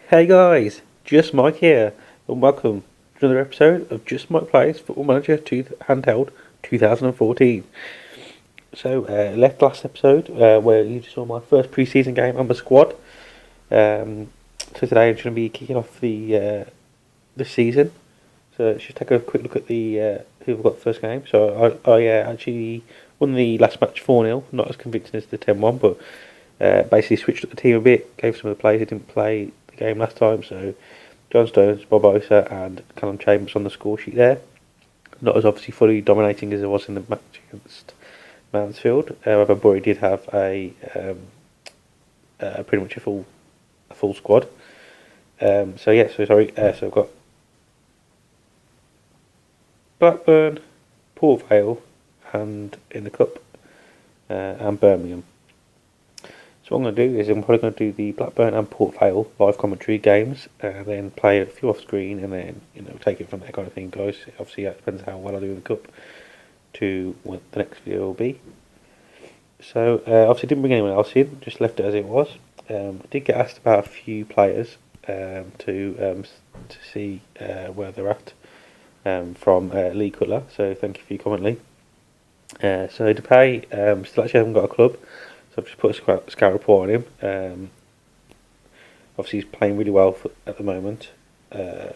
Hey guys, Just Mike here, and welcome to another episode of Just Mike Plays Football Manager 2 Handheld 2014. Left last episode where you saw my first pre-season game on the squad. So today I'm going to be kicking off the season. So let's just take a quick look at the who we've got the first game. So I actually won the last match 4-0, not as convincing as the 10-1, but basically switched up the team a bit, gave some of the players who didn't play the game last time. So John Stones, Bob Osa, and Callum Chambers on the score sheet there. Not as obviously fully dominating as it was in the match against Mansfield. However, Bury did have pretty much a full squad. So I've got Blackburn, Port Vale, and in the cup, and Birmingham. So what I'm going to do is I'm probably going to do the Blackburn and Port Vale live commentary games, and then play a few off screen, and then take it from there kind of thing, guys. Obviously, it depends how well I do in the cup to what the next video will be. So obviously, didn't bring anyone else in, just left it as it was. I did get asked about a few players to see where they're at from Lee Cutler. So thank you for your comment, Lee. So Depay still actually haven't got a club. So I've just put a scout report on him. Obviously, he's playing really well at the moment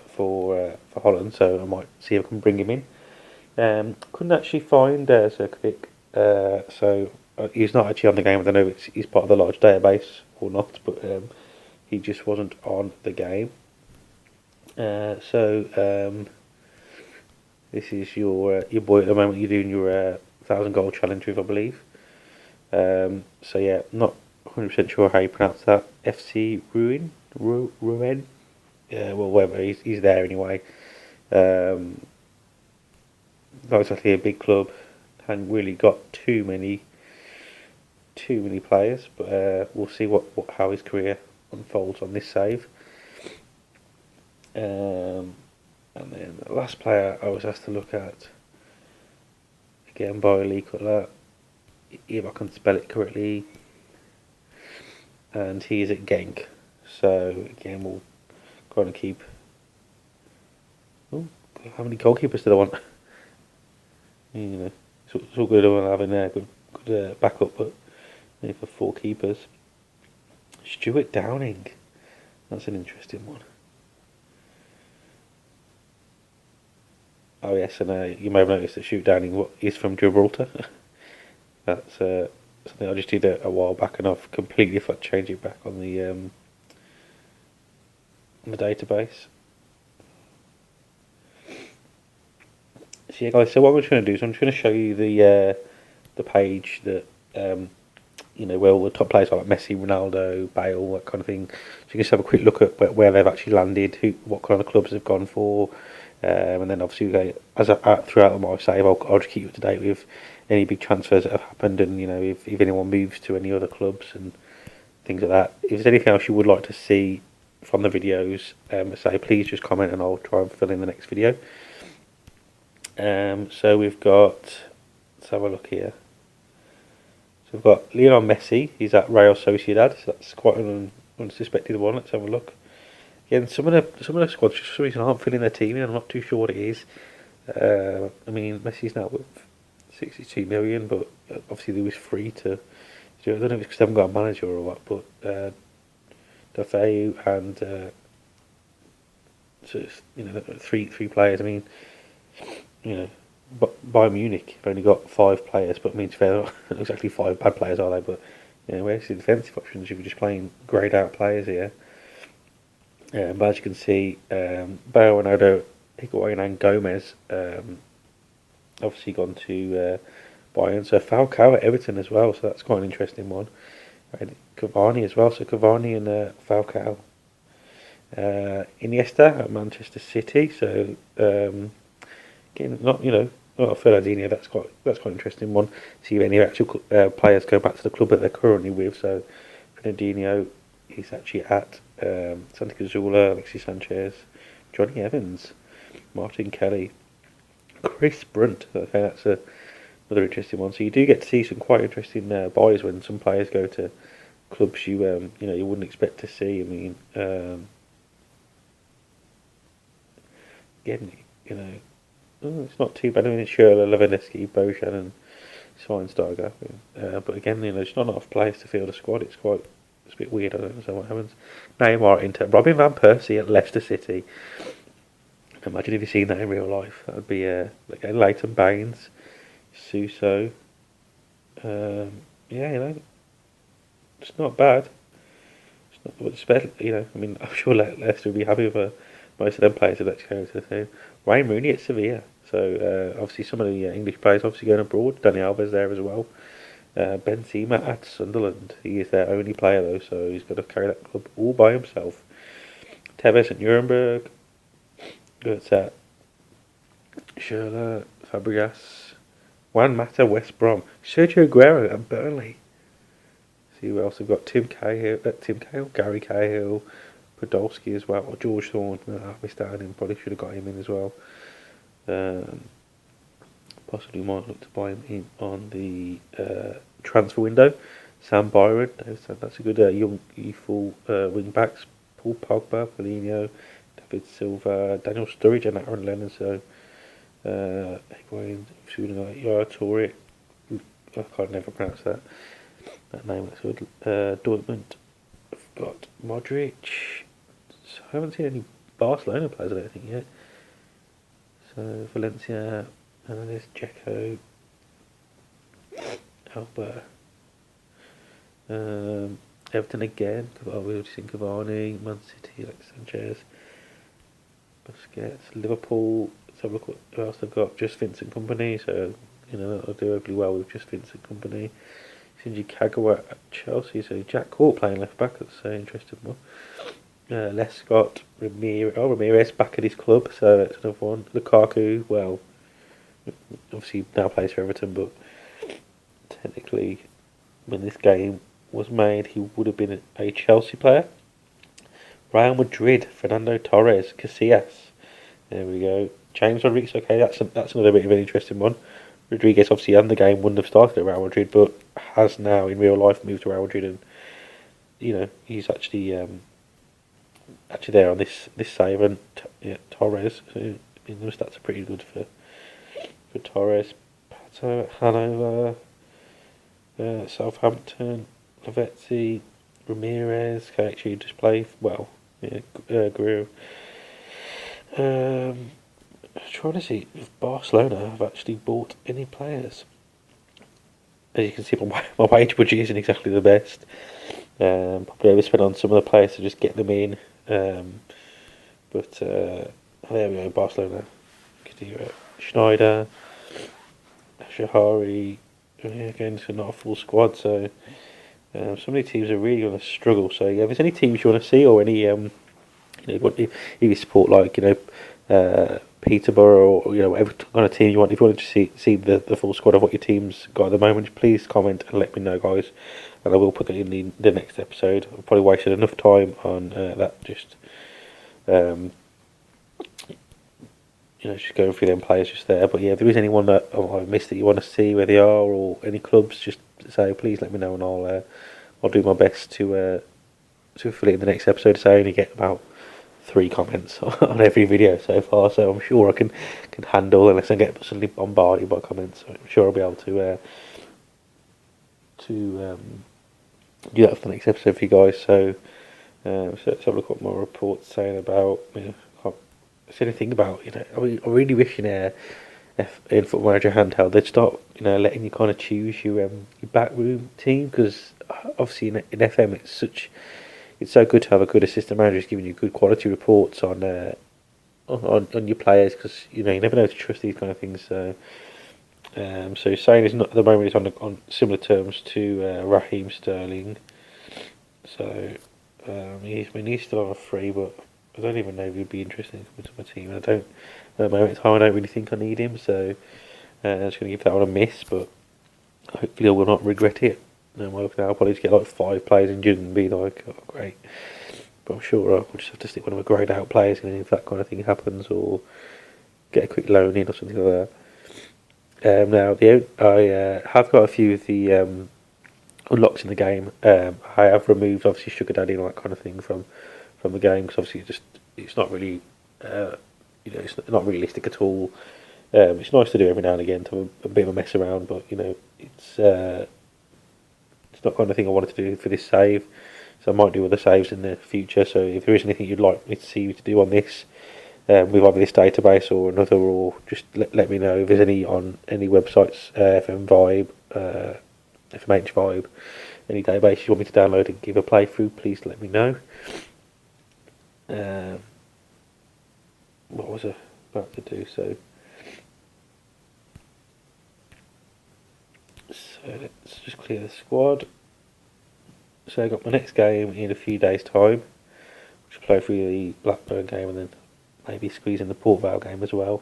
for Holland, so I might see if I can bring him in. Couldn't actually find Zirkovic, so he's not actually on the game. I don't know if he's part of the large database or not, but he just wasn't on the game. This is your boy at the moment. You're doing your 1,000 goal challenge with, I believe. Not 100% sure how you pronounce that. FC Rouen. Well, whatever. He's there anyway. Not exactly a big club. Hadn't really got too many players, but we'll see how his career unfolds on this save. And then the last player I was asked to look at, again by Lee Cutler, if I can spell it correctly, and he is at Genk. So again, we'll kind of keep. Oh, how many goalkeepers do I want? It's all good on having a good backup, but maybe for 4 keepers. Stuart Downing, that's an interesting one. Oh yes, and you may have noticed that Stuart Downing is from Gibraltar. That's something I just did a while back, and I've completely forgot to change it back on the database. So yeah, guys. So what I'm trying to do is I'm just going to show you the page that where all the top players are, like Messi, Ronaldo, Bale, that kind of thing. So you can just have a quick look at where they've actually landed, what kind of clubs they've gone for, and then obviously throughout my save, I'll just keep you up to date with any big transfers that have happened, and if anyone moves to any other clubs and things like that. If there's anything else you would like to see from the videos, please just comment, and I'll try and fill in the next video. So we've got, let's have a look here. So we've got Lionel Messi. He's at Real Sociedad, so that's quite an unsuspected one. Let's have a look. Again, some of the squads just for some reason aren't filling their team in. I'm not too sure what it is. Messi's now with 62 million, but obviously they was free to do it. I don't know if it's because they haven't got a manager or what, but Defeu and three players. But Bayern Munich have only got 5 players, but means they're not exactly 5 bad players, are they? But where's the defensive options? If you're just playing greyed out players here. But as you can see, Bale, Ronaldo, Higuain and Gomez obviously gone to Bayern. So Falcao at Everton as well, so that's quite an interesting one. Right, Cavani as well, so Cavani and Falcao. Iniesta at Manchester City, so again, not a Fernandinho. That's quite an interesting one. See if any actual players go back to the club that they're currently with. So Fernandinho is actually at Santi Cazorla, Alexis Sanchez, Johnny Evans, Martin Kelly, Chris Brunt. Okay, that's another interesting one. So you do get to see some quite interesting buys when some players go to clubs you wouldn't expect to see. again, it's not too bad. I mean, it's Schürrle, Lewandowski, Bojan, and Schweinsteiger. But again, there's not enough players to field a squad. It's a bit weird. I don't understand what happens. Neymar Inter, Robin van Persie at Leicester City. Imagine if you've seen that in real life. That would be again Leighton Baines, Suso. Yeah, it's not bad. It's not what's better, I mean, I'm sure Leicester would be happy with most of them players that go to the team. Wayne Rooney at Sevilla. So obviously some of the English players obviously going abroad. Dani Alves there as well. Benzema at Sunderland. He is their only player though, so he's got to carry that club all by himself. Tevez at Nuremberg. It's at Schürrle, Fabregas, Juan Mata, West Brom, Sergio Aguero at Burnley. See who else we've got? Tim Cahill, Gary Cahill, Podolski as well, or George Thorne. I missed out on him. Probably should have got him in as well. Possibly might look to buy him in on the transfer window. Sam Byron, that's a good young, youthful wing backs. Paul Pogba, Paulinho, David Silva, Daniel Sturridge, and Aaron Lennon. So, Higuain, Yaya Toure. I can't never pronounce that name. That's good. Dortmund. I've got Modric. So I haven't seen any Barcelona players, I don't think, yet. So Valencia, and then there's Dzeko, Alba, Everton again. We've seen Cavani, Man City, like Sanchez, Busquets, Liverpool. Let's have a look what else they've got. Just Vincent Kompany, so that'll do overly well with just Vincent Kompany. Shinji Kagawa at Chelsea, so Jack Court playing left back. That's an interesting one. Lescott, Ramirez back at his club, so that's another one. Lukaku, well, obviously now plays for Everton, but technically when this game was made he would have been a Chelsea player. Real Madrid, Fernando Torres, Casillas, there we go. James Rodriguez, okay, that's another bit of an interesting one. Rodriguez obviously on the game wouldn't have started at Real Madrid, but has now in real life moved to Real Madrid, and he's actually there on this save. And Torres, so the stats are pretty good for Torres. Pato, Hanover, Southampton, Lavezzi, Ramirez can actually just play well. Guerrero. Trying to see if Barcelona have actually bought any players. As you can see, my wage budget isn't exactly the best. Probably overspent on some of the players to just get them in. But there we go, Barcelona. Schneider, Shahari. Again, it's not a full squad, so some of these teams are really going to struggle. So yeah, if there's any teams you want to see, or any if you support, like Peterborough, or whatever kind of team you want, if you want to see the full squad of what your team's got at the moment, please comment and let me know, guys, and I will put that in the next episode. I've probably wasted enough time on that, just just going through them players just there. But yeah, if there is anyone that I've missed that you want to see where they are, or any clubs, just say please let me know, and I'll do my best to fill it in the next episode. So I only get about 3 comments on every video so far, so I'm sure I can handle, unless I get suddenly bombarded by comments. So I'm sure I'll be able to do that for the next episode for you guys. So let's have a look what my report's saying about. Can't say anything about. I'm really wishing in Football Manager handheld they'd start letting you kind of choose your backroom team, because obviously in FM it's so good to have a good assistant manager giving you good quality reports on your players, because you never know to trust these kind of things. So saying is not at the moment is on similar terms to Raheem Sterling. So he's still on a free, but I don't even know if he'd be interested in coming to my team. At the moment in time, I don't really think I need him. So I'm just going to give that one a miss, but hopefully I will not regret it. I'll probably just get like 5 players injured and be like, oh great. But I'm sure I'll just have to stick one of my greyed out players in if that kind of thing happens, or get a quick loan in or something like that. Now I have got a few of the unlocks in the game. I have removed obviously Sugar Daddy and all that kind of thing from the game, because obviously it's not really it's not realistic at all. It's nice to do every now and again to have a bit of a mess around, but it's not kind of thing I wanted to do for this save. So I might do other saves in the future. So if there is anything you'd like me to see me to do on this, with either this database or another, or just let me know if there's any on any websites, FMH Vibe, any database you want me to download and give a playthrough, please let me know. What was I about to do? So let's just clear the squad. So I got my next game in a few days' time, which will play through the Blackburn game and then maybe squeeze in the Port Vale game as well.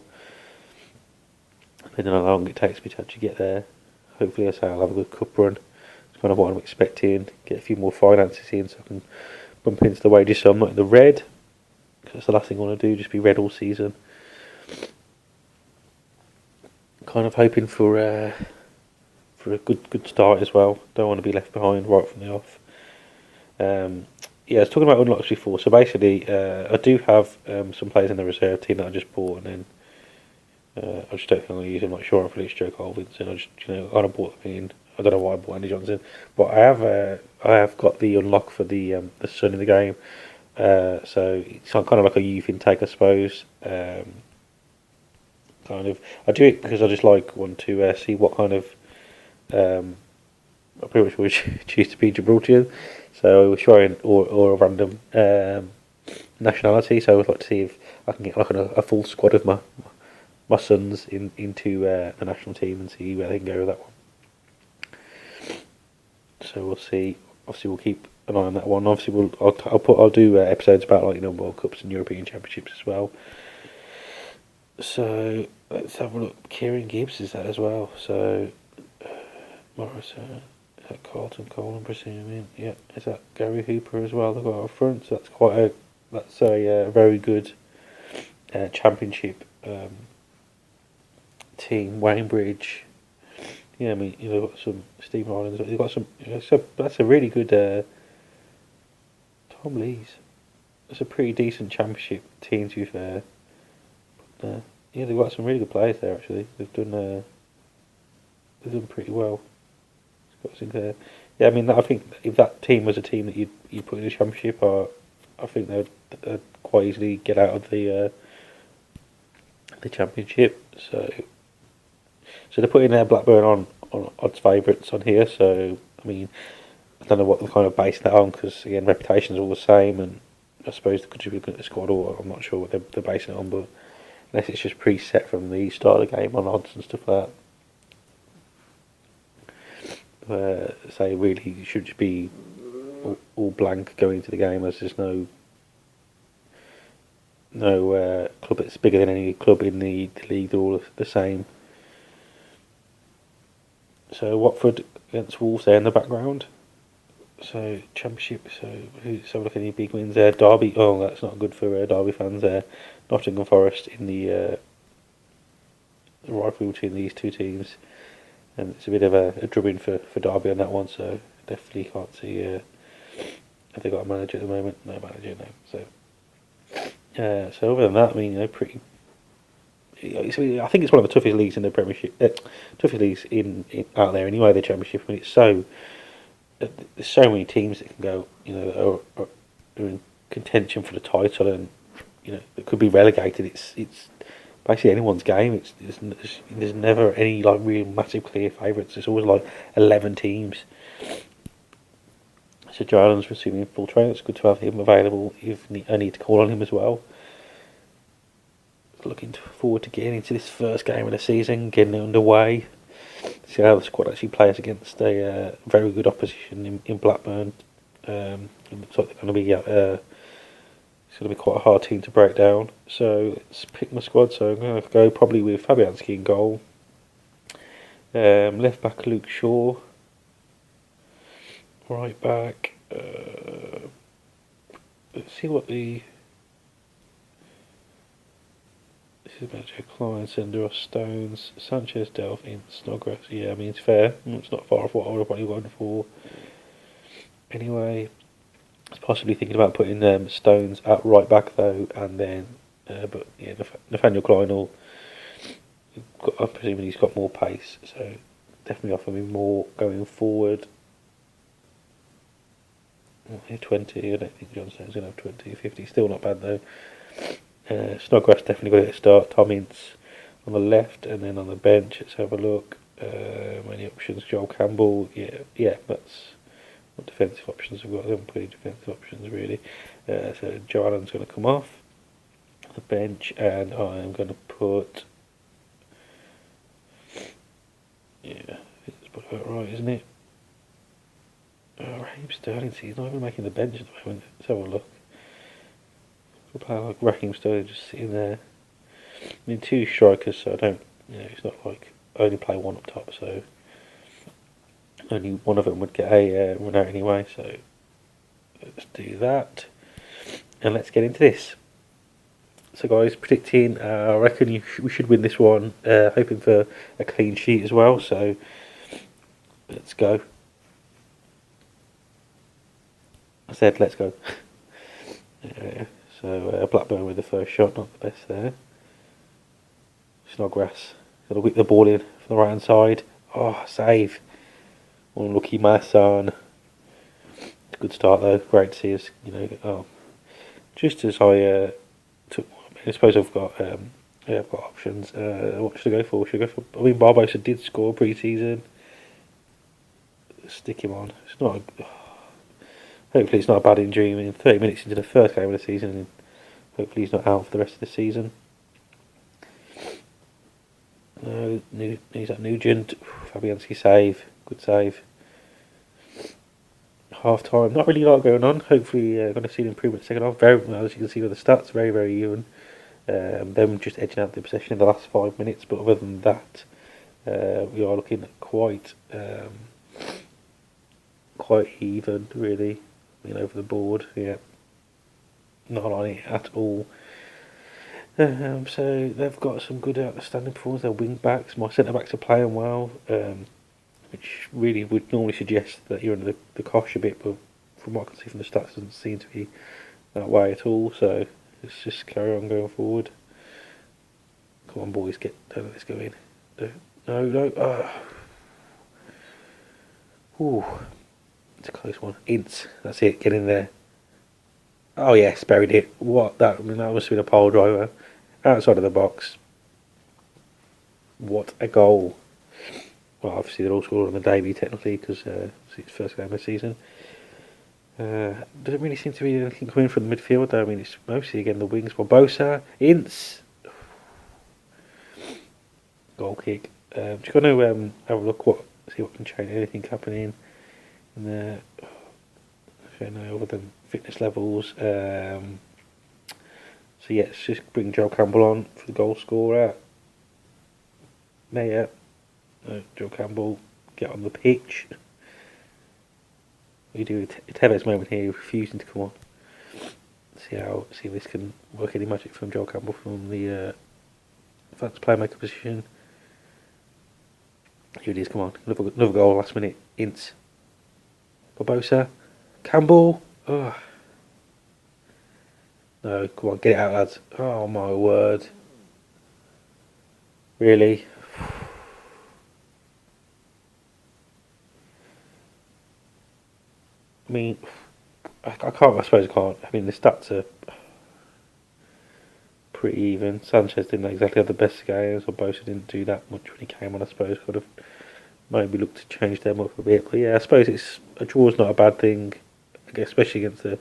Depending on how long it takes me to actually get there. Hopefully, I'll have a good cup run. It's kind of what I'm expecting. Get a few more finances in so I can bump into the wages so I'm not in the red. Because that's the last thing I want to do, just be red all season. Kind of hoping for a good start as well. Don't want to be left behind right from the off. I was talking about unlocks before. So basically, I do have some players in the reserve team that I just bought, and then I just don't think I'm going to use them. Like Sean Phillips, Joe Colvinson. I just kind of bought them in. I don't know why I bought Andy Johnson, but I have got the unlock for the son in the game. So it's kind of like a youth intake, I suppose. Kind of, I do it because I just want to see what kind of. I pretty much would choose to be Gibraltarian, so we're trying or a random nationality. So I would like to see if I can get a full squad of my sons into the national team and see where they can go with that one. So we'll see. Obviously, we'll keep an eye on that one. Obviously, I'll do episodes about World Cups and European Championships as well. So let's have a look. Kieran Gibbs is that as well. So Morris, is that Carlton Cole, I'm presuming? Yeah, is that Gary Hooper as well? They've got up front. So that's a very good championship team. Waynebridge. Yeah, I mean they've got some Stephen Islands. They've got some. So that's a really good. Tom Lees. That's a pretty decent championship team, to be fair. Yeah, they've got some really good players there. Actually, they've done pretty well. Scott Sinclair. Yeah, I mean, I think if that team was a team that you put in the championship, I think they'd quite easily get out of the championship. So they're putting their Blackburn on odds favourites on here. So I mean, I don't know what they're kind of basing that on because again, reputation's all the same, and I suppose they could be looking at the squad, or I'm not sure what they're basing it on, but unless it's just preset from the start of the game on odds and stuff like that. Say really you should just be all blank going into the game, as there's no club that's bigger than any club in the league. They're all the same. So Watford against Wolves there in the background. So Championship. So who's have a look at any big wins there? Derby. Oh, that's not good for Derby fans there. Nottingham Forest in the rivalry between these two teams, and it's a bit of a drubbing for Derby on that one. So definitely can't see. Have they got a manager at the moment? No manager, no. So other than that, I mean, pretty. I think it's one of the toughest leagues in the Premiership. Toughest leagues in out there anyway. The Championship. I mean, it's so. There's so many teams that can go. That are in contention for the title, and that could be relegated. It's basically anyone's game. There's never any real massive clear favourites. It's always 11 teams. So Joe Allen's receiving full training. It's good to have him available if I need to call on him as well. Looking forward to getting into this first game of the season, getting it underway. See how the squad actually plays against a very good opposition in Blackburn. It looks like they're going to be it's going to be quite a hard team to break down. So let's pick my squad. So I'm going to go probably with Fabianski in goal. Left back Luke Shaw. Right back. Let's see what the. This is Matthew Klein, Senderos, Stones, Sanchez, Delphin, Snodgrass. Yeah, I mean it's fair. It's not far off what I would have probably gone for. Anyway, I was possibly thinking about putting Stones at right back though, and then but yeah, Nathaniel Kleinall, I'm presuming he's got more pace, so definitely offer me more going forward. 20, I don't think Johnstone's going to have 20, 50, still not bad though. Snodgrass definitely got to start. Tom Ince on the left, and then on the bench, let's have a look. Any options? Joel Campbell, yeah, that's what defensive options we've got. They haven't put any defensive options really. So Joe Allen's going to come off the bench, and I am going to put. Yeah, I think that's about right, isn't it? Raheem Sterling, see, he's not even making the bench at the moment. Let's have a look. A player like Raheem Sterling just sitting there. I mean, two strikers, so I don't, it's not like I only play one up top, so only one of them would get a run out anyway, so let's do that. And let's get into this. So guys, predicting, I reckon we should win this one, hoping for a clean sheet as well, so let's go. I said let's go. So Blackburn with the first shot, not the best there. Snodgrass, got to whip the ball in from the right hand side. Oh, save. Unlucky my son. Good start though, great to see us, just as I took, I suppose I've got options. What should I go for? I mean, Barbosa did score pre-season. Stick him on. It's not. Hopefully, it's not a bad injury. I mean, 30 minutes into the first game of the season, and hopefully, he's not out for the rest of the season. No, he's at Nugent. Fabianski save. Good save. Half time. Not really a lot going on. Hopefully, going to see an improvement second half. Very, as you can see with the stats, very, very even. Them just edging out the possession in the last 5 minutes, but other than that, we are looking at quite even, really. Over the board, yeah, not on it at all. So they've got some good outstanding performers. Their wing backs, my centre backs are playing well, which really would normally suggest that you're under the cosh a bit, but from what I can see from the stats, it doesn't seem to be that way at all. So let's just carry on going forward. Come on, boys, don't let this go in. No. Ooh. It's a close one. Ince, that's it, get in there. Oh yes, buried it. That must have been a pole driver. Outside of the box. What a goal. Well, obviously they're all scored on the debut technically, because it's his first game of the season. Doesn't really seem to be anything coming from the midfield though. I mean, it's mostly again the wings. Barbosa, Ince. Goal kick. Just going to have a look, see what can change, anything happening. And other than fitness levels. So yeah, let's just bring Joe Campbell on for the goal scorer. Joe Campbell, get on the pitch. We do a Tevez moment here, refusing to come on. See if this can work any magic from Joe Campbell from the advanced playmaker position. Here it is, come on, another goal last minute. Ince. Barbosa, Campbell. Oh. No, come on, get it out, lads. Oh my word. Really? I mean, I suppose I can't. I mean, the stats are pretty even. Sanchez didn't exactly have the best games, or Barbosa didn't do that much when he came on, I suppose. Could have maybe look to change them up a bit, but yeah, I suppose a draw's not a bad thing, I guess, especially against the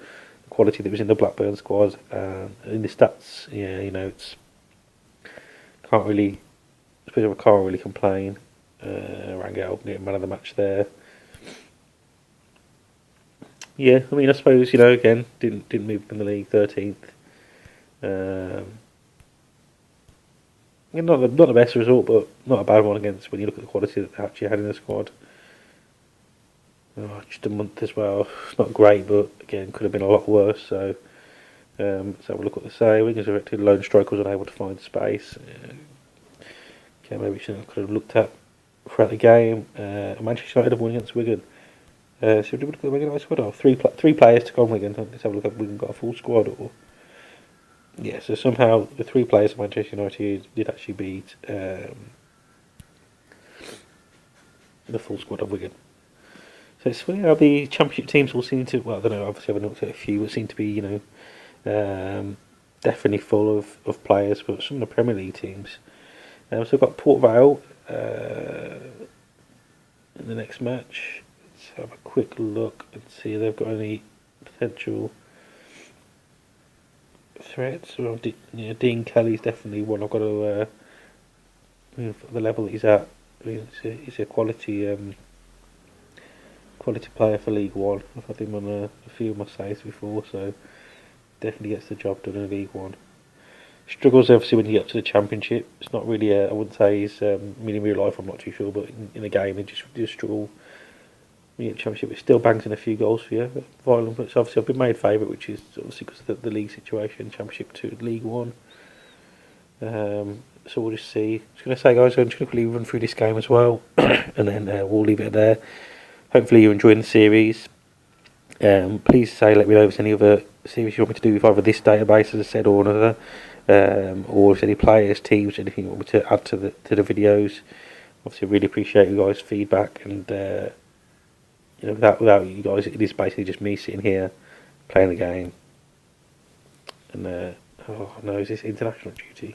quality that was in the Blackburn squad. In the stats, yeah, it's I can't really complain. Rangel getting man of the match there. Yeah, I mean, I suppose again didn't move in the league, 13th. Not the best result, but not a bad one against when you look at the quality that they actually had in the squad. Just a month as well. It's not great, but again, could have been a lot worse. So let's have a look what they say. Wingers erected, lone striker was unable to find space. Okay, maybe I could have looked at throughout the game. Manchester United have won against Wigan. So did we look at the Wigan squad? Three players to come on Wigan. Let's have a look at Wigan got a full squad or. Yeah, so somehow the 3 players of Manchester United did actually beat the full squad of Wigan. So it's funny how the Championship teams all seem to, well, I don't know, obviously I haven't looked at a few, but seem to be, definitely full of players, but some of the Premier League teams. So we've got Port Vale in the next match. Let's have a quick look and see if they've got any potential threats. Well, Dean Kelly's definitely one I've got to, for the level he's at. I mean, he's a quality player for League One. I've had him on a few of my saves before, so definitely gets the job done in League One. Struggles obviously when you get to the Championship. It's not really I wouldn't say he's, in real life I'm not too sure, but in a game he just struggle. When you get the Championship, it still bangs in a few goals for you. Violent, but obviously I've been made favourite, which is obviously because of the league situation, Championship to League One. So we'll just see. I was going to say, guys, I'm just going to quickly run through this game as well, and then we'll leave it there. Hopefully you're enjoying the series. Please let me know if there's any other series you want me to do with either this database, as I said, or another, or if there's any players, teams, anything you want me to add to the videos. Obviously, I really appreciate you guys' feedback, and without you guys, it is basically just me sitting here playing the game. And oh no, is this international duty?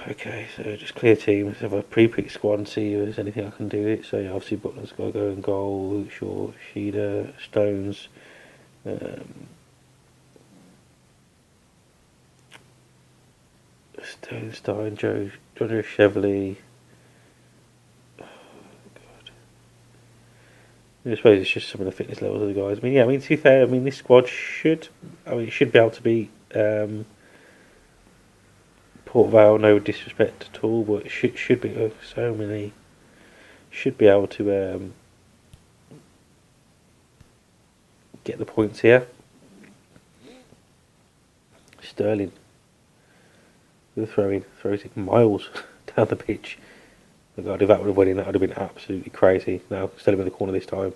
Okay, so just clear team. Let's have a pre-pick squad and see if there's anything I can do it. So yeah, obviously Butler's got to go in goal. Shaw, Sheeder, Stones. Stones, Stein, Joe Chevley. Oh, God. I suppose it's just some of the fitness levels of the guys. I mean, to be fair, this squad should be able to beat Port Vale, no disrespect at all, but it should be should be able to get the points here. Sterling, the throws it miles down the pitch. Oh God, if that would have went in, that would have been absolutely crazy. Now Sterling in the corner this time.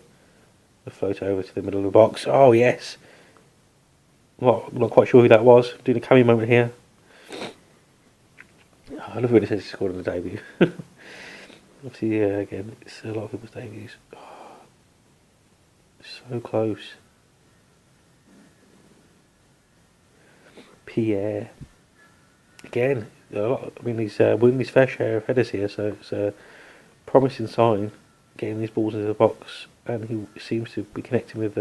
The float over to the middle of the box. Oh yes. Well, I'm not quite sure who that was. Doing a cameo moment here. I love when it says he scored on the debut. Obviously, yeah, again, it's a lot of people's debuts. Oh, so close. Pierre. Again, he's winning his fair share of headers here, so it's a promising sign getting these balls into the box, and he seems to be connecting with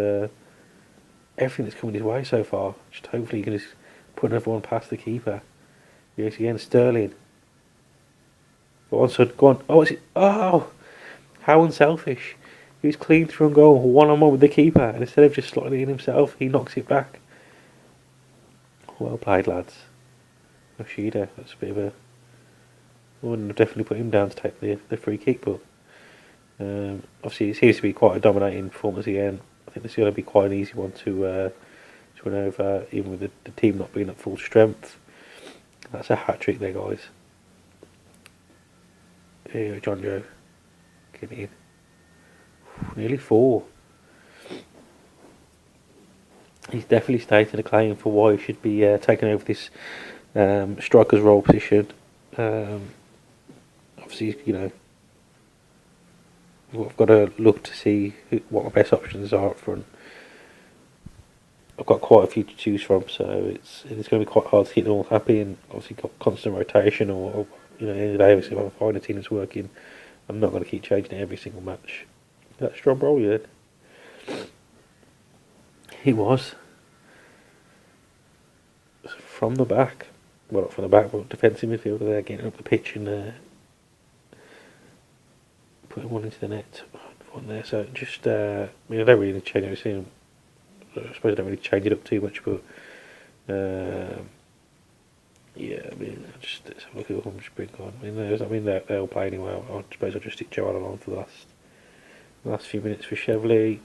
everything that's coming his way so far. Just hopefully he can just put another one past the keeper. Yes, again, Sterling. Go on, son, go on. Oh, is it? Oh! How unselfish. He was clean through and goal, 1-on-1 with the keeper, and instead of just slotting it in himself, he knocks it back. Well played, lads. Yoshida, that's a bit of a... I wouldn't have definitely put him down to take the free kick, but obviously it seems to be quite a dominating performance again. I think this is going to be quite an easy one to win over, even with the team not being at full strength. That's a hat-trick there, guys. Here you go, John Joe. Get in. Nearly 4. He's definitely stated a claim for why he should be taking over this striker's role position. Obviously, I've got to look to see what my best options are up front. I've got quite a few to choose from, so it's going to be quite hard to keep them all happy, and obviously got constant rotation, or at the end of the day, if I find a team that's working, I'm not going to keep changing it every single match. That strong roll you did. He was. From the back. Well, not from the back, but defensive midfielder there, getting up the pitch and putting one into the net. One there, so just, I don't really need to change everything. I suppose I don't really change it up too much, but yeah, let's have a look at what I'm just bring on. They're all playing well. I suppose I'll just stick Joe Allen on for the last few minutes for Chevley.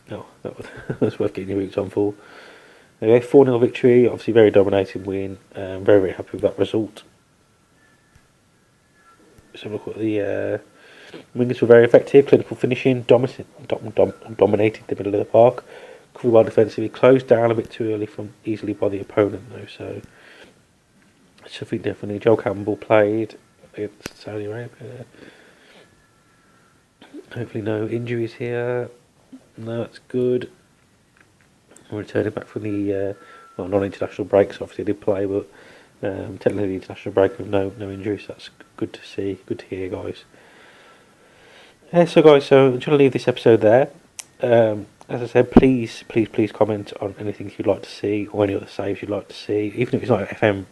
No, that was worth getting your boots on for. Anyway, 4-0 victory, obviously very dominating win. Very, very happy with that result. So look at the wingers were very effective, clinical finishing, dominated the middle of the park. recovered well defensively, closed down a bit too easily by the opponent though. So something definitely. Joel Campbell played against Saudi Arabia. Hopefully no injuries here. No, that's good. I'm returning back from the non-international breaks. Obviously, I did play, but technically the international break with no injuries. That's good to see. Good to hear, guys. So guys, so I'm trying to leave this episode there. As I said, please comment on anything you'd like to see or any other saves you'd like to see, even if it's not FM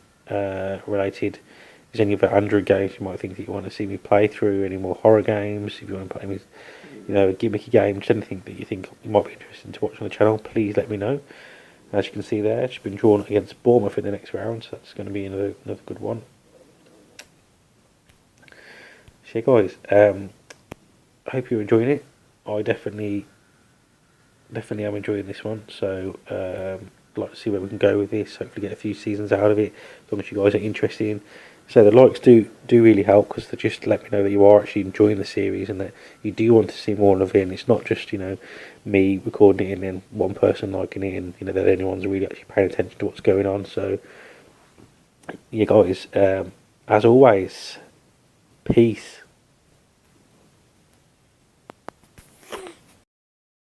related. If there's any other Android games you might think that you want to see me play through, any more horror games, if you want to play with, gimmicky games, anything that you think you might be interested to watch on the channel, please let me know. As you can see there, it's been drawn against Bournemouth in the next round, so that's going to be another good one. So yeah, guys, I hope you're enjoying it. I definitely am enjoying this one, so I'd like to see where we can go with this, hopefully get a few seasons out of it, as long as you guys are interested in. So the likes do really help, because they just let me know that you are actually enjoying the series and that you do want to see more of it, and it's not just me recording it and then one person liking it and that anyone's really actually paying attention to what's going on. So yeah guys, as always, peace.